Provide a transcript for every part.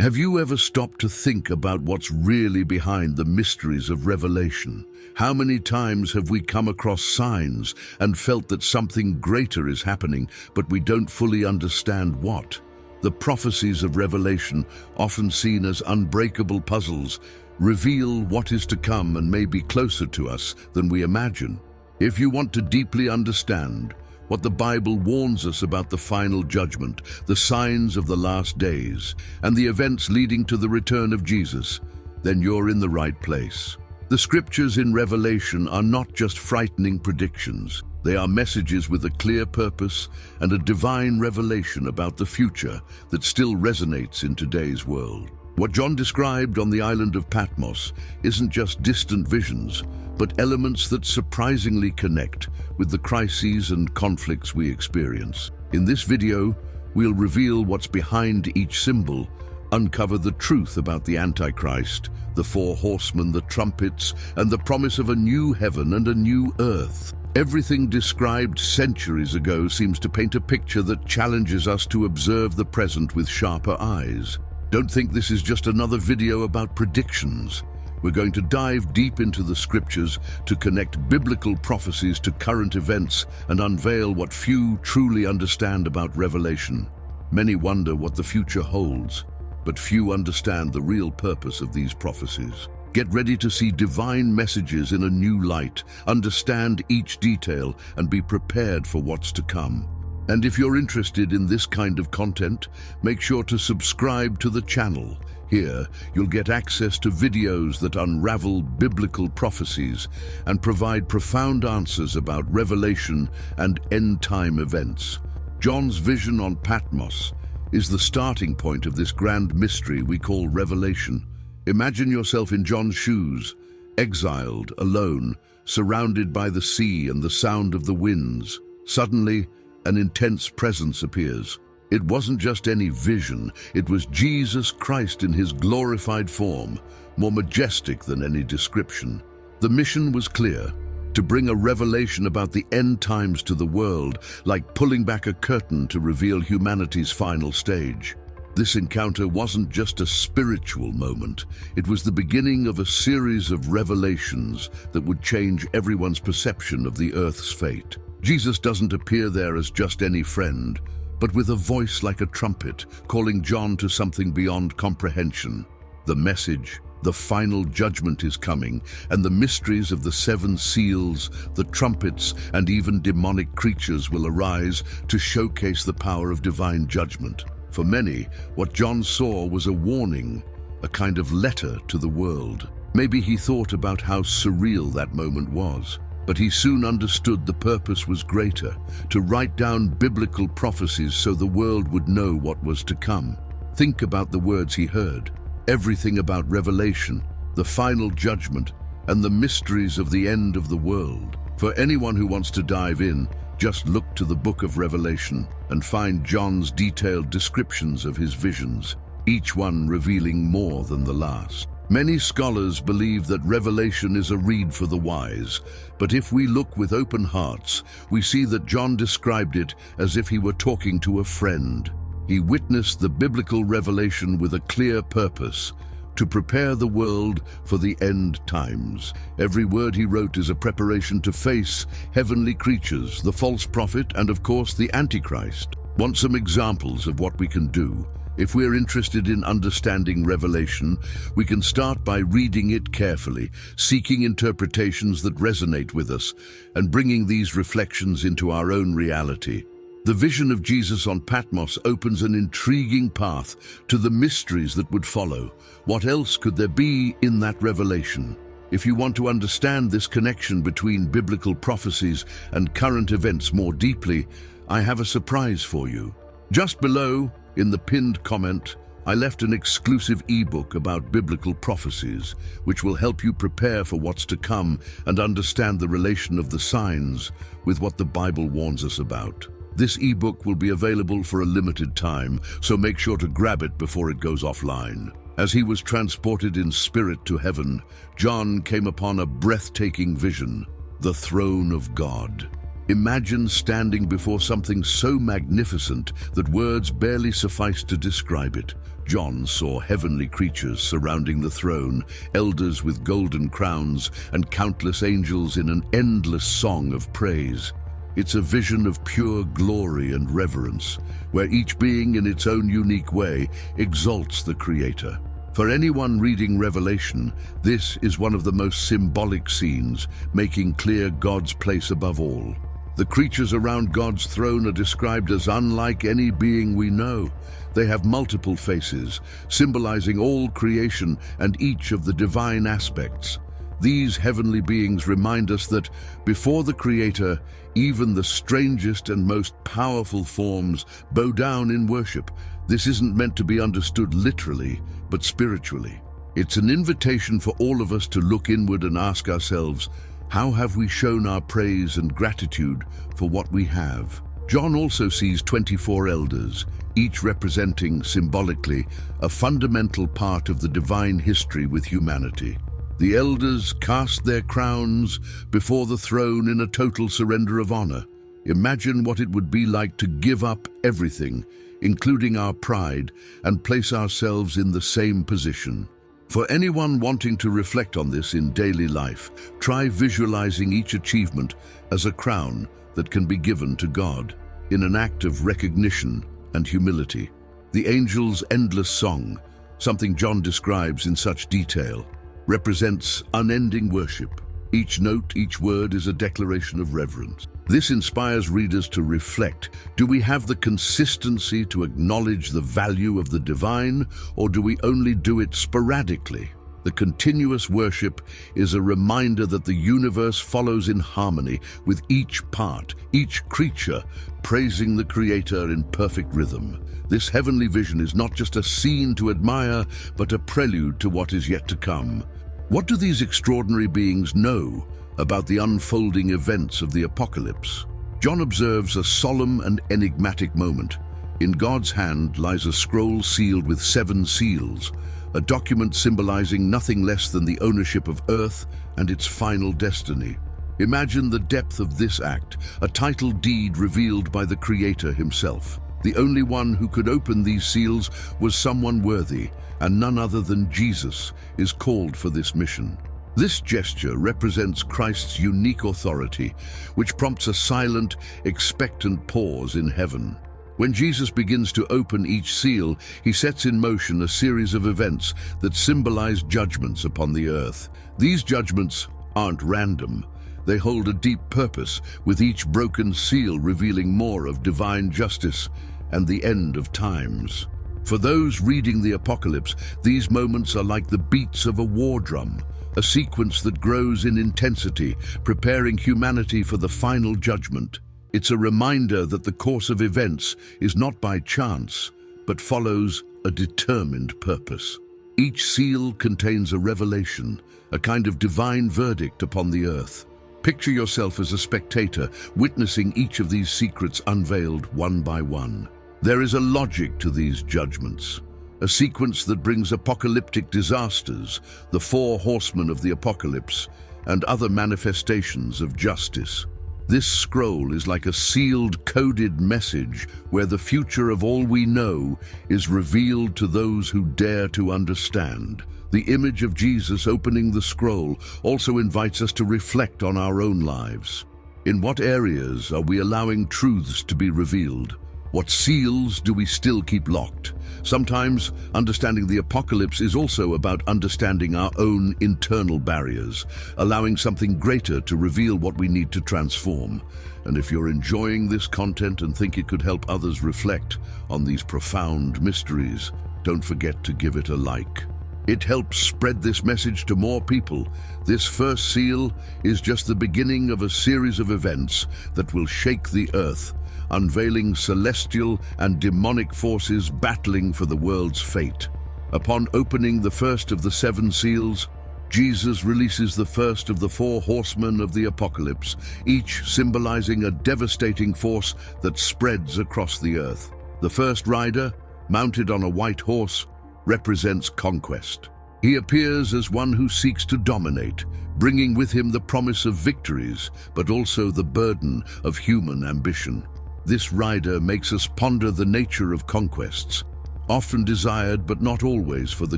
Have you ever stopped to think about what's really behind the mysteries of Revelation? How many times have we come across signs and felt that something greater is happening, but we don't fully understand what? The prophecies of Revelation, often seen as unbreakable puzzles, reveal what is to come and may be closer to us than we imagine. If you want to deeply understand what the Bible warns us about the final judgment, the signs of the last days, and the events leading to the return of Jesus, then you're in the right place. The scriptures in Revelation are not just frightening predictions. They are messages with a clear purpose and a divine revelation about the future that still resonates in today's world. What John described on the island of Patmos isn't just distant visions, but elements that surprisingly connect with the crises and conflicts we experience. In this video, we'll reveal what's behind each symbol, uncover the truth about the Antichrist, the four horsemen, the trumpets, and the promise of a new heaven and a new earth. Everything described centuries ago seems to paint a picture that challenges us to observe the present with sharper eyes. Don't think this is just another video about predictions. We're going to dive deep into the scriptures to connect biblical prophecies to current events and unveil what few truly understand about Revelation. Many wonder what the future holds, but few understand the real purpose of these prophecies. Get ready to see divine messages in a new light, understand each detail, and be prepared for what's to come. And if you're interested in this kind of content, make sure to subscribe to the channel. Here, you'll get access to videos that unravel biblical prophecies and provide profound answers about Revelation and end-time events. John's vision on Patmos is the starting point of this grand mystery we call Revelation. Imagine yourself in John's shoes, exiled, alone, surrounded by the sea and the sound of the winds. Suddenly, an intense presence appears. It wasn't just any vision, it was Jesus Christ in his glorified form, more majestic than any description. The mission was clear: to bring a revelation about the end times to the world, like pulling back a curtain to reveal humanity's final stage. This encounter wasn't just a spiritual moment, it was the beginning of a series of revelations that would change everyone's perception of the earth's fate. Jesus doesn't appear there as just any friend, but with a voice like a trumpet, calling John to something beyond comprehension. The message: the final judgment is coming, and the mysteries of the seven seals, the trumpets, and even demonic creatures will arise to showcase the power of divine judgment. For many, what John saw was a warning, a kind of letter to the world. Maybe he thought about how surreal that moment was. But he soon understood the purpose was greater: to write down biblical prophecies so the world would know what was to come. Think about the words he heard. Everything about Revelation, the final judgment, and the mysteries of the end of the world. For anyone who wants to dive in, just look to the book of Revelation and find John's detailed descriptions of his visions, each one revealing more than the last. Many scholars believe that Revelation is a read for the wise, but if we look with open hearts, we see that John described it as if he were talking to a friend. He witnessed the biblical revelation with a clear purpose: to prepare the world for the end times. Every word he wrote is a preparation to face heavenly creatures, the false prophet, and of course the Antichrist. Want some examples of what we can do? If we're interested in understanding Revelation, we can start by reading it carefully, seeking interpretations that resonate with us, and bringing these reflections into our own reality. The vision of Jesus on Patmos opens an intriguing path to the mysteries that would follow. What else could there be in that revelation? If you want to understand this connection between biblical prophecies and current events more deeply, I have a surprise for you. Just below, in the pinned comment, I left an exclusive ebook about biblical prophecies, which will help you prepare for what's to come and understand the relation of the signs with what the Bible warns us about. This ebook will be available for a limited time, so make sure to grab it before it goes offline. As he was transported in spirit to heaven, John came upon a breathtaking vision: the throne of God. Imagine standing before something so magnificent that words barely suffice to describe it. John saw heavenly creatures surrounding the throne, elders with golden crowns, and countless angels in an endless song of praise. It's a vision of pure glory and reverence, where each being in its own unique way exalts the Creator. For anyone reading Revelation, this is one of the most symbolic scenes, making clear God's place above all. The creatures around God's throne are described as unlike any being we know. They have multiple faces, symbolizing all creation and each of the divine aspects. These heavenly beings remind us that, before the Creator, even the strangest and most powerful forms bow down in worship. This isn't meant to be understood literally, but spiritually. It's an invitation for all of us to look inward and ask ourselves, how have we shown our praise and gratitude for what we have? John also sees 24 elders, each representing, symbolically, a fundamental part of the divine history with humanity. The elders cast their crowns before the throne in a total surrender of honor. Imagine what it would be like to give up everything, including our pride, and place ourselves in the same position. For anyone wanting to reflect on this in daily life, try visualizing each achievement as a crown that can be given to God, in an act of recognition and humility. The angel's endless song, something John describes in such detail, represents unending worship. Each note, each word is a declaration of reverence. This inspires readers to reflect. Do we have the consistency to acknowledge the value of the divine, or do we only do it sporadically? The continuous worship is a reminder that the universe follows in harmony with each part, each creature, praising the Creator in perfect rhythm. This heavenly vision is not just a scene to admire, but a prelude to what is yet to come. What do these extraordinary beings know about the unfolding events of the apocalypse? John observes a solemn and enigmatic moment. In God's hand lies a scroll sealed with 7 seals, a document symbolizing nothing less than the ownership of Earth and its final destiny. Imagine the depth of this act, a title deed revealed by the Creator himself. The only one who could open these seals was someone worthy, and none other than Jesus is called for this mission. This gesture represents Christ's unique authority, which prompts a silent, expectant pause in heaven. When Jesus begins to open each seal, he sets in motion a series of events that symbolize judgments upon the earth. These judgments aren't random. They hold a deep purpose, with each broken seal revealing more of divine justice and the end of times. For those reading the apocalypse, these moments are like the beats of a war drum, a sequence that grows in intensity, preparing humanity for the final judgment. It's a reminder that the course of events is not by chance, but follows a determined purpose. Each seal contains a revelation, a kind of divine verdict upon the earth. Picture yourself as a spectator, witnessing each of these secrets unveiled one by one. There is a logic to these judgments, a sequence that brings apocalyptic disasters, the 4 horsemen of the apocalypse, and other manifestations of justice. This scroll is like a sealed, coded message where the future of all we know is revealed to those who dare to understand. The image of Jesus opening the scroll also invites us to reflect on our own lives. In what areas are we allowing truths to be revealed? What seals do we still keep locked? Sometimes, understanding the apocalypse is also about understanding our own internal barriers, allowing something greater to reveal what we need to transform. And if you're enjoying this content and think it could help others reflect on these profound mysteries, don't forget to give it a like. It helps spread this message to more people. This first seal is just the beginning of a series of events that will shake the earth, unveiling celestial and demonic forces battling for the world's fate. Upon opening the first of the 7 seals, Jesus releases the first of the 4 horsemen of the apocalypse, each symbolizing a devastating force that spreads across the earth. The first rider, mounted on a white horse, represents conquest. He appears as one who seeks to dominate, bringing with him the promise of victories, but also the burden of human ambition. This rider makes us ponder the nature of conquests, often desired but not always for the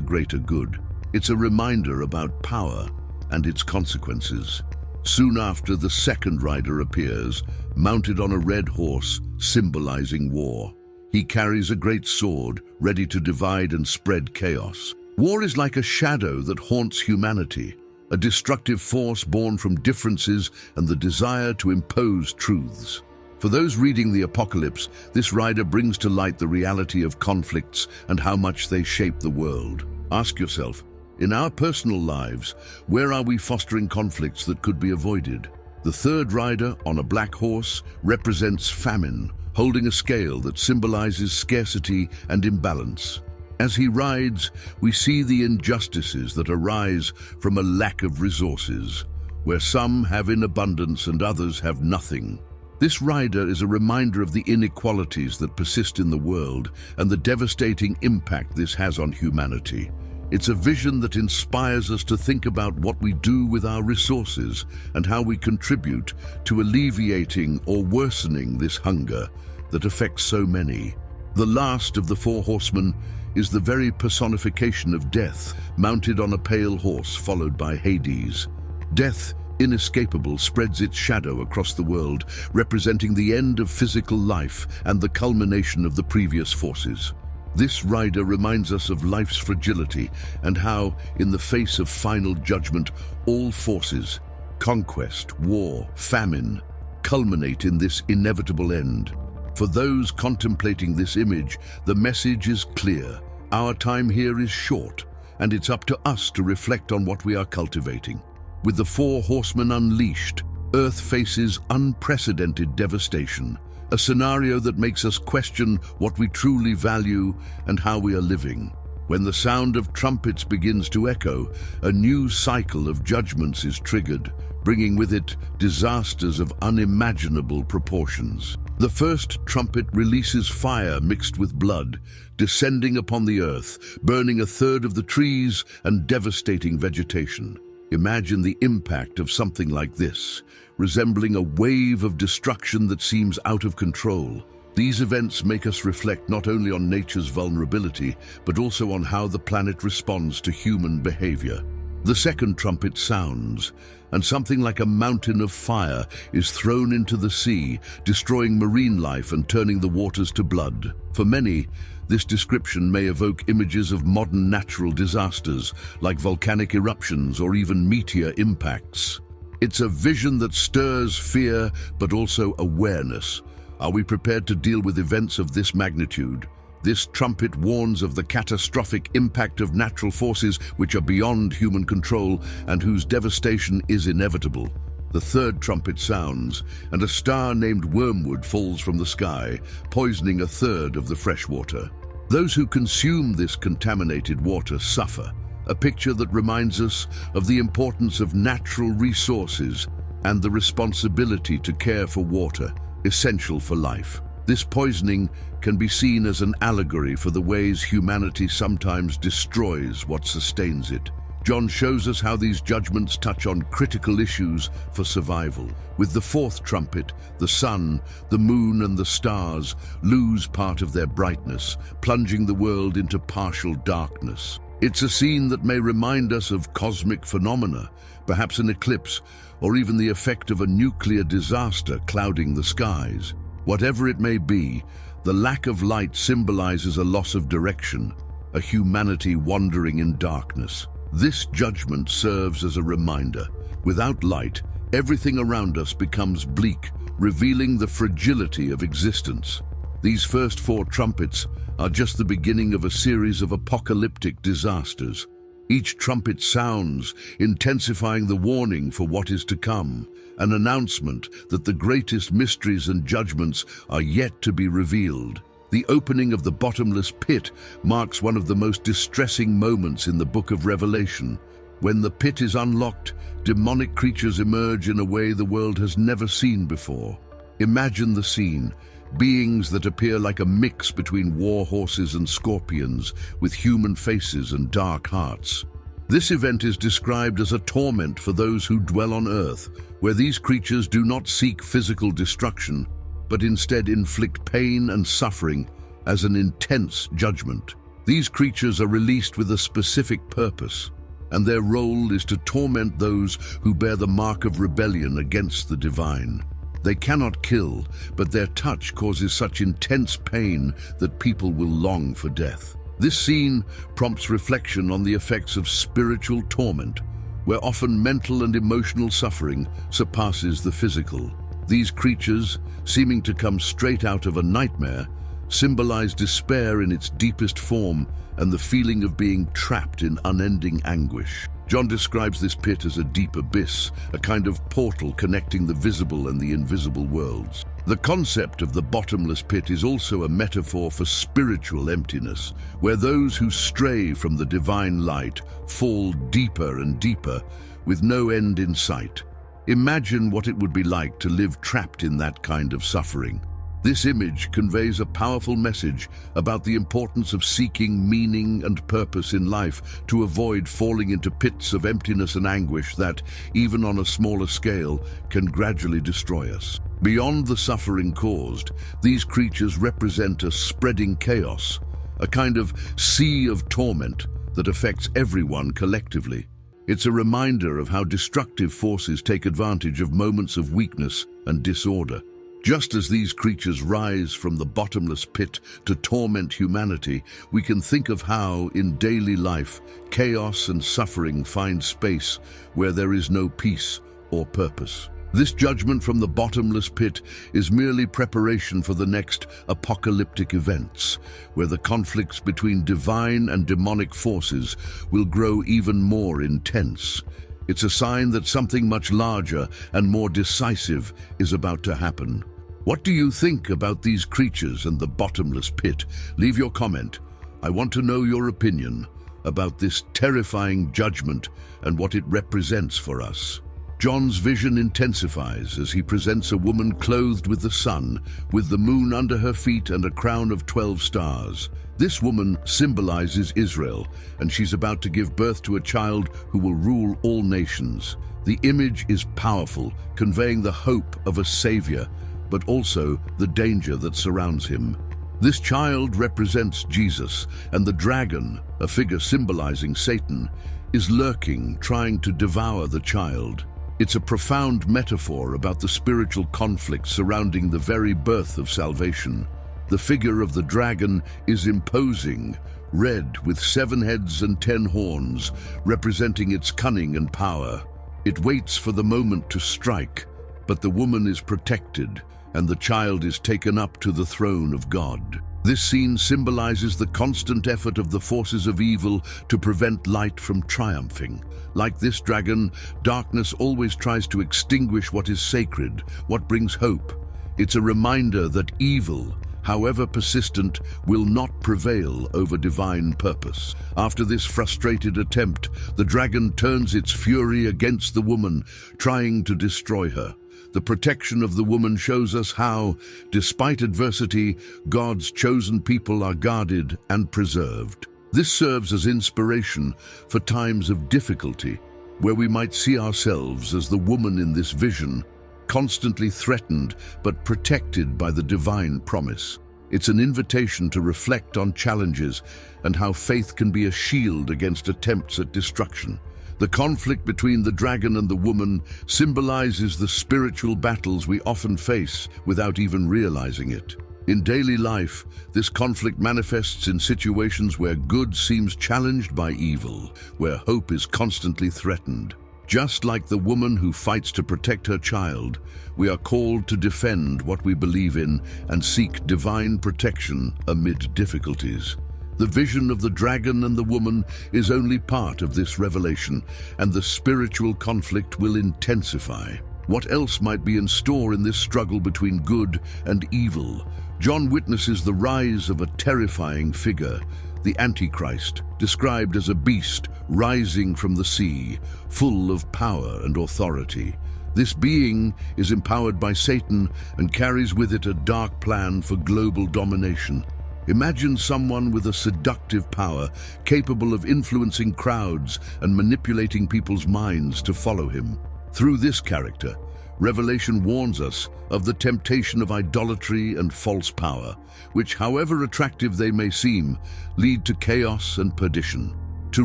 greater good. It's a reminder about power and its consequences. Soon after, the second rider appears, mounted on a red horse, symbolizing war. He carries a great sword, ready to divide and spread chaos. War is like a shadow that haunts humanity, a destructive force born from differences and the desire to impose truths. For those reading the apocalypse, this rider brings to light the reality of conflicts and how much they shape the world. Ask yourself, in our personal lives, where are we fostering conflicts that could be avoided? The third rider, on a black horse, represents famine, holding a scale that symbolizes scarcity and imbalance. As he rides, we see the injustices that arise from a lack of resources, where some have in abundance and others have nothing. This rider is a reminder of the inequalities that persist in the world and the devastating impact this has on humanity. It's a vision that inspires us to think about what we do with our resources and how we contribute to alleviating or worsening this hunger that affects so many. The last of the four horsemen is the very personification of death, mounted on a pale horse followed by Hades. Death, inescapable, spreads its shadow across the world, representing the end of physical life and the culmination of the previous forces. This rider reminds us of life's fragility and how, in the face of final judgment, all forces, conquest, war, famine, culminate in this inevitable end. For those contemplating this image, the message is clear. Our time here is short, and it's up to us to reflect on what we are cultivating. With the four horsemen unleashed, Earth faces unprecedented devastation, a scenario that makes us question what we truly value and how we are living. When the sound of trumpets begins to echo, a new cycle of judgments is triggered, bringing with it disasters of unimaginable proportions. The first trumpet releases fire mixed with blood, descending upon the earth, burning a third of the trees and devastating vegetation. Imagine the impact of something like this, resembling a wave of destruction that seems out of control. These events make us reflect not only on nature's vulnerability, but also on how the planet responds to human behavior. The second trumpet sounds, and something like a mountain of fire is thrown into the sea, destroying marine life and turning the waters to blood. For many, this description may evoke images of modern natural disasters, like volcanic eruptions or even meteor impacts. It's a vision that stirs fear, but also awareness. Are we prepared to deal with events of this magnitude? This trumpet warns of the catastrophic impact of natural forces which are beyond human control and whose devastation is inevitable. The third trumpet sounds, and a star named Wormwood falls from the sky, poisoning a third of the fresh water. Those who consume this contaminated water suffer, a picture that reminds us of the importance of natural resources and the responsibility to care for water, essential for life. This poisoning can be seen as an allegory for the ways humanity sometimes destroys what sustains it. John shows us how these judgments touch on critical issues for survival. With the fourth trumpet, the sun, the moon, and the stars lose part of their brightness, plunging the world into partial darkness. It's a scene that may remind us of cosmic phenomena, perhaps an eclipse, or even the effect of a nuclear disaster clouding the skies. Whatever it may be, the lack of light symbolizes a loss of direction, a humanity wandering in darkness. This judgment serves as a reminder. Without light, everything around us becomes bleak, revealing the fragility of existence. These first four trumpets are just the beginning of a series of apocalyptic disasters. Each trumpet sounds, intensifying the warning for what is to come, an announcement that the greatest mysteries and judgments are yet to be revealed. The opening of the bottomless pit marks one of the most distressing moments in the book of Revelation. When the pit is unlocked, demonic creatures emerge in a way the world has never seen before. Imagine the scene. Beings that appear like a mix between war horses and scorpions, with human faces and dark hearts. This event is described as a torment for those who dwell on earth, where these creatures do not seek physical destruction, but instead inflict pain and suffering as an intense judgment. These creatures are released with a specific purpose, and their role is to torment those who bear the mark of rebellion against the divine. They cannot kill, but their touch causes such intense pain that people will long for death. This scene prompts reflection on the effects of spiritual torment, where often mental and emotional suffering surpasses the physical. These creatures, seeming to come straight out of a nightmare, symbolize despair in its deepest form and the feeling of being trapped in unending anguish. John describes this pit as a deep abyss, a kind of portal connecting the visible and the invisible worlds. The concept of the bottomless pit is also a metaphor for spiritual emptiness, where those who stray from the divine light fall deeper and deeper, with no end in sight. Imagine what it would be like to live trapped in that kind of suffering. This image conveys a powerful message about the importance of seeking meaning and purpose in life to avoid falling into pits of emptiness and anguish that, even on a smaller scale, can gradually destroy us. Beyond the suffering caused, these creatures represent a spreading chaos, a kind of sea of torment that affects everyone collectively. It's a reminder of how destructive forces take advantage of moments of weakness and disorder. Just as these creatures rise from the bottomless pit to torment humanity, we can think of how, in daily life, chaos and suffering find space where there is no peace or purpose. This judgment from the bottomless pit is merely preparation for the next apocalyptic events, where the conflicts between divine and demonic forces will grow even more intense. It's a sign that something much larger and more decisive is about to happen. What do you think about these creatures and the bottomless pit? Leave your comment. I want to know your opinion about this terrifying judgment and what it represents for us. John's vision intensifies as he presents a woman clothed with the sun, with the moon under her feet and a crown of 12 stars. This woman symbolizes Israel, and she's about to give birth to a child who will rule all nations. The image is powerful, conveying the hope of a savior, but also the danger that surrounds him. This child represents Jesus, and the dragon, a figure symbolizing Satan, is lurking, trying to devour the child. It's a profound metaphor about the spiritual conflict surrounding the very birth of salvation. The figure of the dragon is imposing, red with 7 heads and 10 horns, representing its cunning and power. It waits for the moment to strike, but the woman is protected, and the child is taken up to the throne of God. This scene symbolizes the constant effort of the forces of evil to prevent light from triumphing. Like this dragon, darkness always tries to extinguish what is sacred, what brings hope. It's a reminder that evil, however persistent, will not prevail over divine purpose. After this frustrated attempt, the dragon turns its fury against the woman, trying to destroy her. The protection of the woman shows us how, despite adversity, God's chosen people are guarded and preserved. This serves as inspiration for times of difficulty, where we might see ourselves as the woman in this vision, constantly threatened but protected by the divine promise. It's an invitation to reflect on challenges and how faith can be a shield against attempts at destruction. The conflict between the dragon and the woman symbolizes the spiritual battles we often face without even realizing it. In daily life, this conflict manifests in situations where good seems challenged by evil, where hope is constantly threatened. Just like the woman who fights to protect her child, we are called to defend what we believe in and seek divine protection amid difficulties. The vision of the dragon and the woman is only part of this revelation, and the spiritual conflict will intensify. What else might be in store in this struggle between good and evil? John witnesses the rise of a terrifying figure, the Antichrist, described as a beast rising from the sea, full of power and authority. This being is empowered by Satan and carries with it a dark plan for global domination. Imagine someone with a seductive power, capable of influencing crowds and manipulating people's minds to follow him. Through this character, Revelation warns us of the temptation of idolatry and false power, which, however attractive they may seem, lead to chaos and perdition. To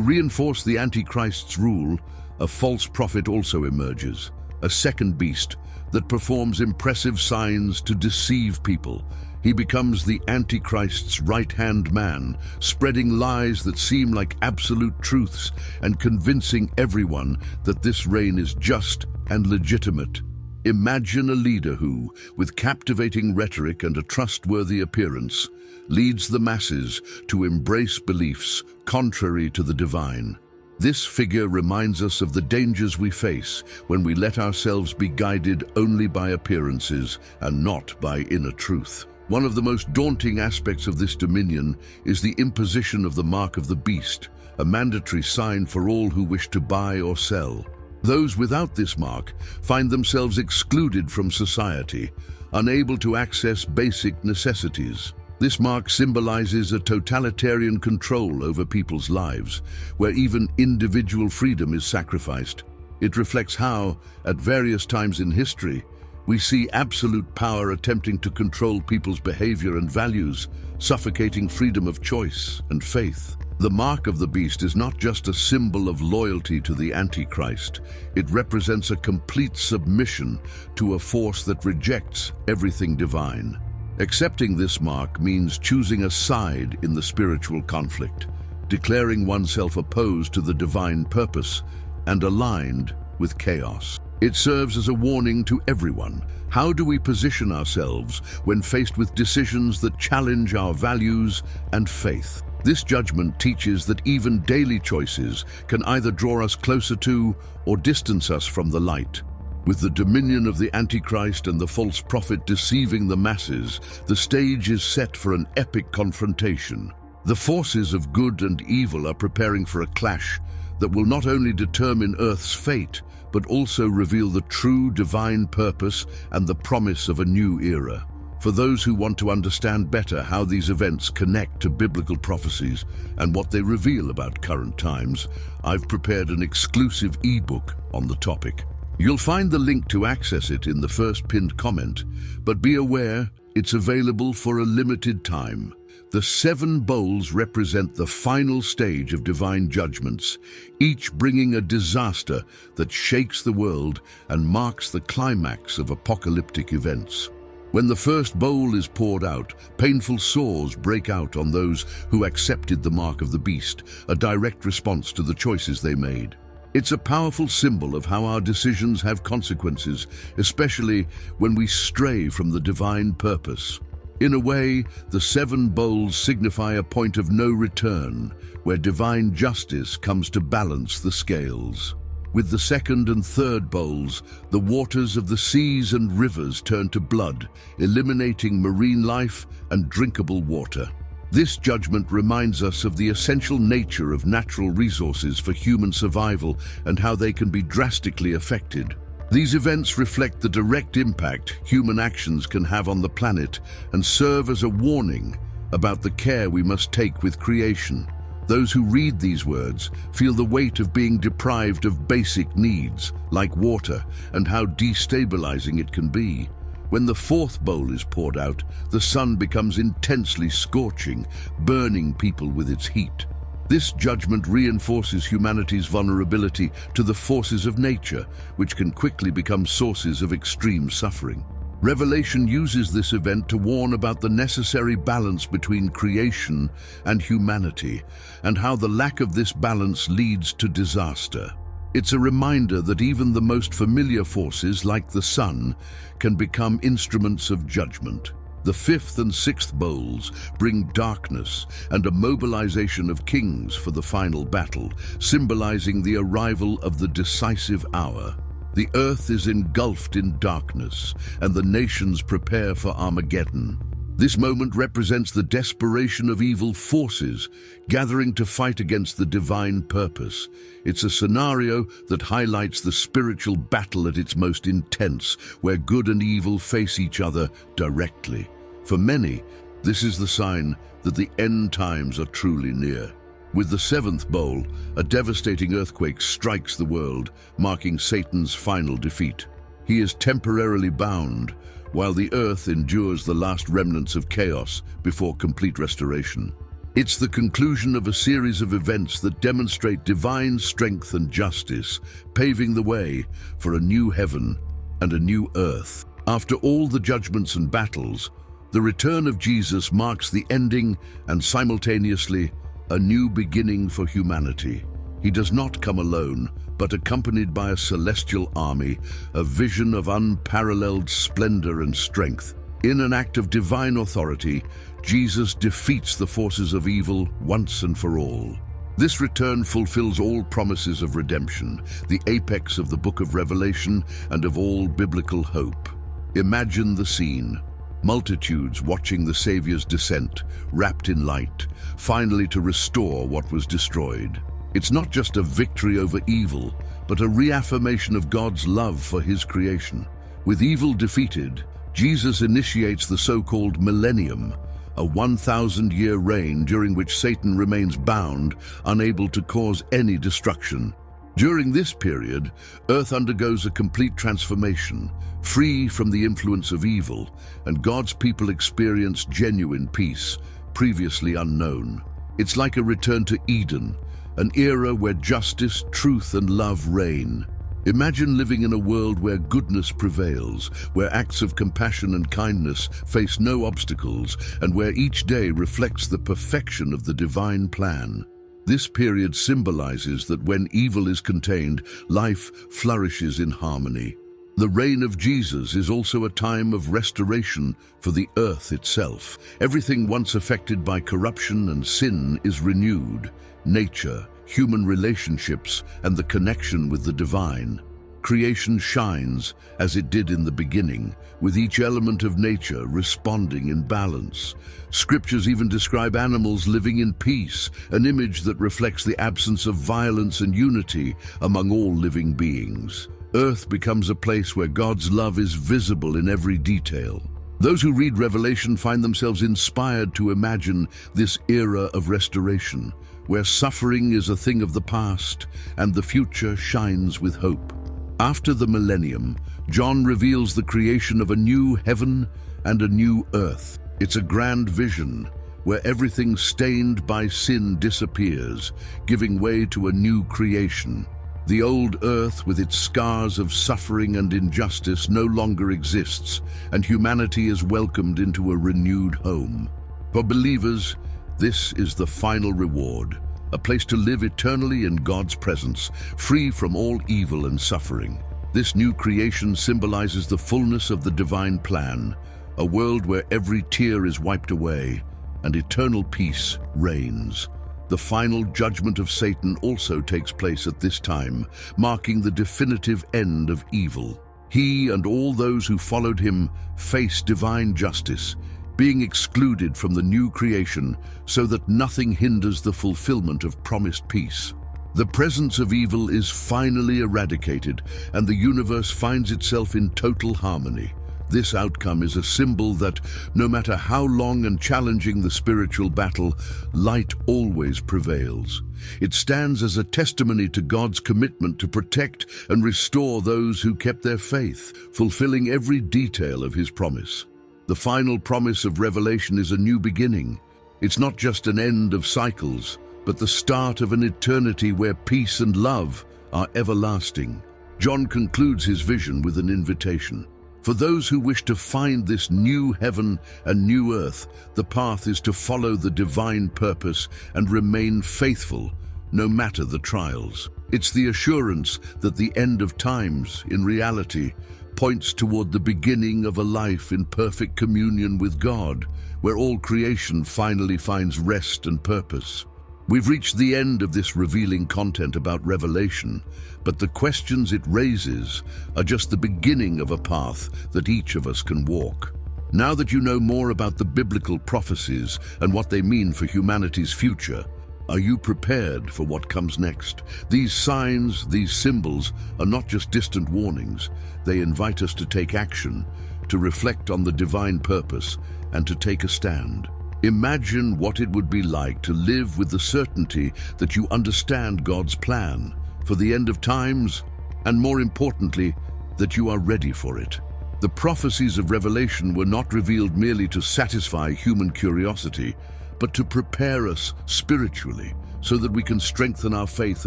reinforce the Antichrist's rule, a false prophet also emerges, a second beast that performs impressive signs to deceive people. He becomes the Antichrist's right-hand man, spreading lies that seem like absolute truths and convincing everyone that this reign is just and legitimate. Imagine a leader who, with captivating rhetoric and a trustworthy appearance, leads the masses to embrace beliefs contrary to the divine. This figure reminds us of the dangers we face when we let ourselves be guided only by appearances and not by inner truth. One of the most daunting aspects of this dominion is the imposition of the mark of the beast, a mandatory sign for all who wish to buy or sell. Those without this mark find themselves excluded from society, unable to access basic necessities. This mark symbolizes a totalitarian control over people's lives, where even individual freedom is sacrificed. It reflects how, at various times in history, we see absolute power attempting to control people's behavior and values, suffocating freedom of choice and faith. The mark of the beast is not just a symbol of loyalty to the Antichrist. It represents a complete submission to a force that rejects everything divine. Accepting this mark means choosing a side in the spiritual conflict, declaring oneself opposed to the divine purpose and aligned with chaos. It serves as a warning to everyone. How do we position ourselves when faced with decisions that challenge our values and faith? This judgment teaches that even daily choices can either draw us closer to or distance us from the light. With the dominion of the Antichrist and the false prophet deceiving the masses, the stage is set for an epic confrontation. The forces of good and evil are preparing for a clash that will not only determine Earth's fate, but also reveal the true divine purpose and the promise of a new era. For those who want to understand better how these events connect to biblical prophecies and what they reveal about current times, I've prepared an exclusive ebook on the topic. You'll find the link to access it in the first pinned comment, but be aware it's available for a limited time. The 7 bowls represent the final stage of divine judgments, each bringing a disaster that shakes the world and marks the climax of apocalyptic events. When the first bowl is poured out, painful sores break out on those who accepted the mark of the beast, a direct response to the choices they made. It's a powerful symbol of how our decisions have consequences, especially when we stray from the divine purpose. In a way, the 7 bowls signify a point of no return, where divine justice comes to balance the scales. With the second and third bowls, the waters of the seas and rivers turn to blood, eliminating marine life and drinkable water. This judgment reminds us of the essential nature of natural resources for human survival and how they can be drastically affected. These events reflect the direct impact human actions can have on the planet and serve as a warning about the care we must take with creation. Those who read these words feel the weight of being deprived of basic needs, like water, and how destabilizing it can be. When the 4th bowl is poured out, the sun becomes intensely scorching, burning people with its heat. This judgment reinforces humanity's vulnerability to the forces of nature, which can quickly become sources of extreme suffering. Revelation uses this event to warn about the necessary balance between creation and humanity, and how the lack of this balance leads to disaster. It's a reminder that even the most familiar forces, like the sun, can become instruments of judgment. The 5th and 6th bowls bring darkness and a mobilization of kings for the final battle, symbolizing the arrival of the decisive hour. The earth is engulfed in darkness, and the nations prepare for Armageddon. This moment represents the desperation of evil forces gathering to fight against the divine purpose. It's a scenario that highlights the spiritual battle at its most intense, where good and evil face each other directly. For many, This is the sign that the end times are truly near. With the seventh bowl, a devastating earthquake strikes the world, marking Satan's final defeat. He is temporarily bound, while the earth endures the last remnants of chaos before complete restoration. It's the conclusion of a series of events that demonstrate divine strength and justice, paving the way for a new heaven and a new earth. After all the judgments and battles, the return of Jesus marks the ending and simultaneously a new beginning for humanity. He does not come alone, but accompanied by a celestial army, a vision of unparalleled splendor and strength. In an act of divine authority, Jesus defeats the forces of evil once and for all. This return fulfills all promises of redemption, the apex of the book of Revelation and of all biblical hope. Imagine the scene. Multitudes watching the Savior's descent, wrapped in light, finally to restore what was destroyed. It's not just a victory over evil, but a reaffirmation of God's love for His creation. With evil defeated, Jesus initiates the so-called millennium, a 1,000-year reign during which Satan remains bound, unable to cause any destruction. During this period, Earth undergoes a complete transformation, free from the influence of evil, and God's people experience genuine peace, previously unknown. It's like a return to Eden, an era where justice, truth, and love reign. Imagine living in a world where goodness prevails, where acts of compassion and kindness face no obstacles, and where each day reflects the perfection of the divine plan. This period symbolizes that when evil is contained, life flourishes in harmony. The reign of Jesus is also a time of restoration for the earth itself. Everything once affected by corruption and sin is renewed. Nature, human relationships, and the connection with the divine. Creation shines as it did in the beginning, with each element of nature responding in balance. Scriptures even describe animals living in peace, an image that reflects the absence of violence and unity among all living beings. Earth becomes a place where God's love is visible in every detail. Those who read Revelation find themselves inspired to imagine this era of restoration, where suffering is a thing of the past and the future shines with hope. After the millennium, John reveals the creation of a new heaven and a new earth. It's a grand vision where everything stained by sin disappears, giving way to a new creation. The old earth, with its scars of suffering and injustice, no longer exists, and humanity is welcomed into a renewed home. For believers, this is the final reward, a place to live eternally in God's presence, free from all evil and suffering. This new creation symbolizes the fullness of the divine plan, a world where every tear is wiped away and eternal peace reigns. The final judgment of Satan also takes place at this time, marking the definitive end of evil. He and all those who followed him face divine justice, being excluded from the new creation so that nothing hinders the fulfillment of promised peace. The presence of evil is finally eradicated, and the universe finds itself in total harmony. This outcome is a symbol that, no matter how long and challenging the spiritual battle, light always prevails. It stands as a testimony to God's commitment to protect and restore those who kept their faith, fulfilling every detail of His promise. The final promise of Revelation is a new beginning. It's not just an end of cycles, but the start of an eternity where peace and love are everlasting. John concludes his vision with an invitation. For those who wish to find this new heaven and new earth, the path is to follow the divine purpose and remain faithful, no matter the trials. It's the assurance that the end of times, in reality, points toward the beginning of a life in perfect communion with God, where all creation finally finds rest and purpose. We've reached the end of this revealing content about Revelation, but the questions it raises are just the beginning of a path that each of us can walk. Now that you know more about the biblical prophecies and what they mean for humanity's future, are you prepared for what comes next? These signs, these symbols, are not just distant warnings. They invite us to take action, to reflect on the divine purpose and to take a stand. Imagine what it would be like to live with the certainty that you understand God's plan for the end of times, and more importantly, that you are ready for it. The prophecies of Revelation were not revealed merely to satisfy human curiosity, but to prepare us spiritually so that we can strengthen our faith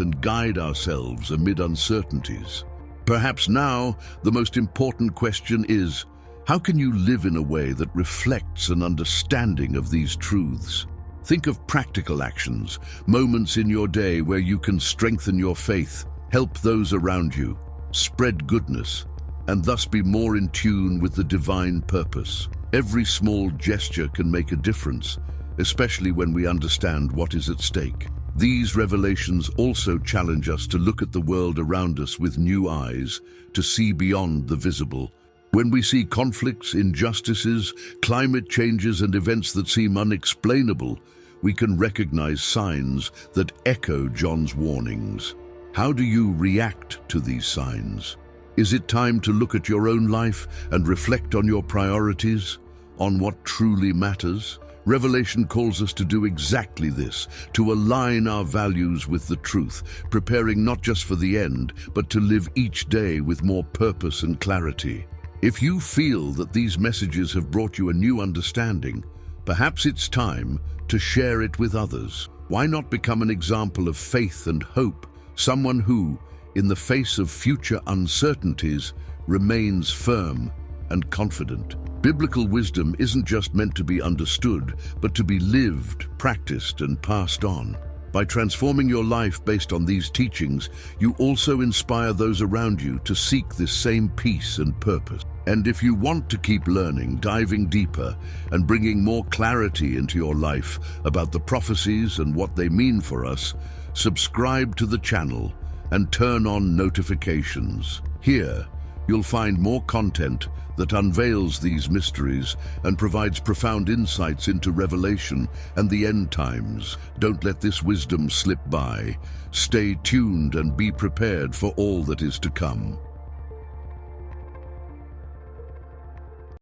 and guide ourselves amid uncertainties. Perhaps now, the most important question is, how can you live in a way that reflects an understanding of these truths? Think of practical actions, moments in your day where you can strengthen your faith, help those around you, spread goodness, and thus be more in tune with the divine purpose. Every small gesture can make a difference, especially when we understand what is at stake. These revelations also challenge us to look at the world around us with new eyes, to see beyond the visible. When we see conflicts, injustices, climate changes, and events that seem unexplainable, we can recognize signs that echo John's warnings. How do you react to these signs? Is it time to look at your own life and reflect on your priorities, on what truly matters? Revelation calls us to do exactly this, to align our values with the truth, preparing not just for the end, but to live each day with more purpose and clarity. If you feel that these messages have brought you a new understanding, perhaps it's time to share it with others. Why not become an example of faith and hope, someone who, in the face of future uncertainties, remains firm and confident? Biblical wisdom isn't just meant to be understood, but to be lived, practiced, and passed on. By transforming your life based on these teachings, you also inspire those around you to seek this same peace and purpose. And if you want to keep learning, diving deeper, and bringing more clarity into your life about the prophecies and what they mean for us, subscribe to the channel and turn on notifications. Here, you'll find more content that unveils these mysteries and provides profound insights into Revelation and the end times. Don't let this wisdom slip by. Stay tuned and be prepared for all that is to come.